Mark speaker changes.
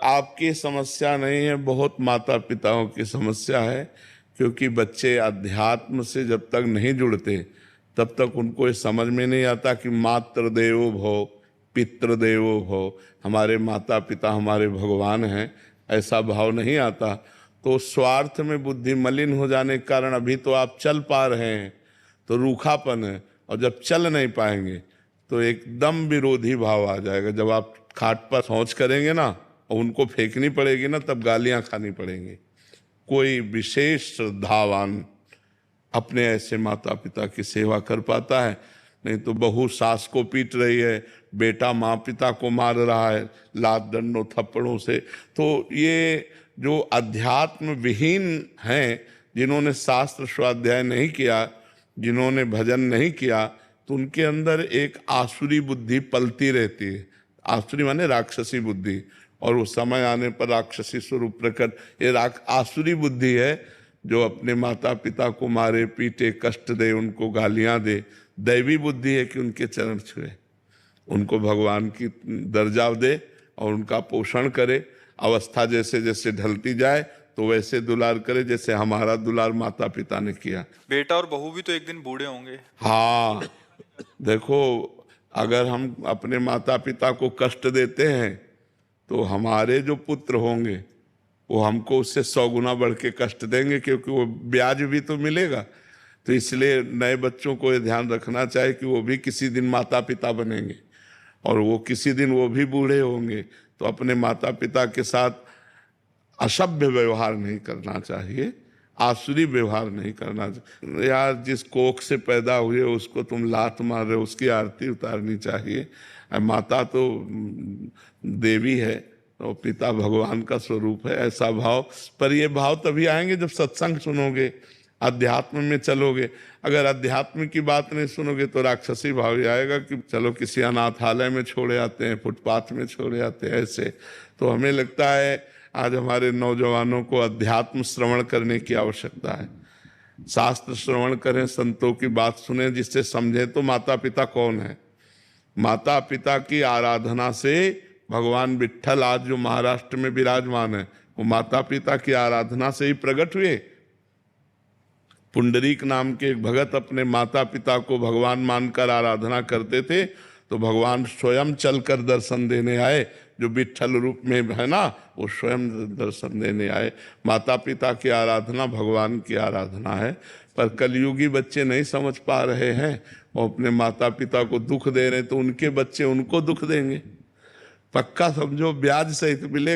Speaker 1: आपकी समस्या नहीं है, बहुत माता पिताओं की समस्या है। क्योंकि बच्चे अध्यात्म से जब तक नहीं जुड़ते तब तक उनको ये समझ में नहीं आता कि मातृ देवो भव, पितृ देवो भव, हमारे माता पिता हमारे भगवान हैं, ऐसा भाव नहीं आता। तो स्वार्थ में बुद्धि मलिन हो जाने के कारण अभी तो आप चल पा रहे हैं तो रूखापन है, और जब चल नहीं पाएंगे तो एकदम विरोधी भाव आ जाएगा। जब आप खाट पर शौच करेंगे ना और उनको फेंकनी पड़ेगी ना, तब गालियां खानी पड़ेंगी। कोई विशेष श्रद्धावान अपने ऐसे माता पिता की सेवा कर पाता है। नहीं तो बहू सास को पीट रही है, बेटा माँ पिता को मार रहा है लात डंडों थप्पड़ों से। तो ये जो अध्यात्म विहीन हैं, जिन्होंने शास्त्र स्वाध्याय नहीं किया, जिन्होंने भजन नहीं किया, तो उनके अंदर एक आसुरी बुद्धि पलती रहती है। आसुरी माने राक्षसी बुद्धि, और उस समय आने पर राक्षसी स्वरूप प्रकट। ये आसुरी बुद्धि है जो अपने माता पिता को मारे पीटे, कष्ट दे, उनको गालियां दे। दैवी बुद्धि है कि उनके चरण छुए, उनको भगवान की दर्जा दे और उनका पोषण करे। अवस्था जैसे जैसे ढलती जाए तो वैसे दुलार करे जैसे हमारा दुलार माता पिता ने किया।
Speaker 2: बेटा और बहू भी तो एक दिन बूढ़े होंगे।
Speaker 1: हाँ, देखो, अगर हम अपने माता पिता को कष्ट देते हैं तो हमारे जो पुत्र होंगे वो हमको उससे 100 गुना बढ़ के कष्ट देंगे, क्योंकि वो ब्याज भी तो मिलेगा। तो इसलिए नए बच्चों को ये ध्यान रखना चाहिए कि वो भी किसी दिन माता पिता बनेंगे, और वो किसी दिन वो भी बूढ़े होंगे। तो अपने माता पिता के साथ असभ्य व्यवहार नहीं करना चाहिए, आसुरी व्यवहार नहीं करना चाहिए। यार, जिस कोख से पैदा हुए उसको तुम लात मार रहे हो, उसकी आरती उतारनी चाहिए। माता तो देवी है और पिता भगवान का स्वरूप है, ऐसा भाव। पर ये भाव तभी आएंगे जब सत्संग सुनोगे, अध्यात्म में चलोगे। अगर अध्यात्म की बात नहीं सुनोगे तो राक्षसी भाव ही आएगा कि चलो किसी अनाथालय में छोड़े आते हैं, फुटपाथ में छोड़े आते हैं, ऐसे। तो हमें लगता है आज हमारे नौजवानों को अध्यात्म श्रवण करने की आवश्यकता है। शास्त्र श्रवण करें, संतों की बात सुने, जिससे समझें तो माता पिता कौन है। माता पिता की आराधना से भगवान विट्ठल आज जो महाराष्ट्र में विराजमान है, वो माता पिता की आराधना से ही प्रकट हुए। पुंडरीक नाम के एक भगत अपने माता पिता को भगवान मानकर आराधना करते थे, तो भगवान स्वयं चलकर दर्शन देने आए। जो विट्ठल रूप में है ना, वो स्वयं दर्शन देने आए। माता पिता की आराधना भगवान की आराधना है। पर कलयुगी बच्चे नहीं समझ पा रहे हैं, वो अपने माता पिता को दुख दे रहे हैं, तो उनके बच्चे उनको दुख देंगे। पक्का समझो, ब्याज सहित मिले।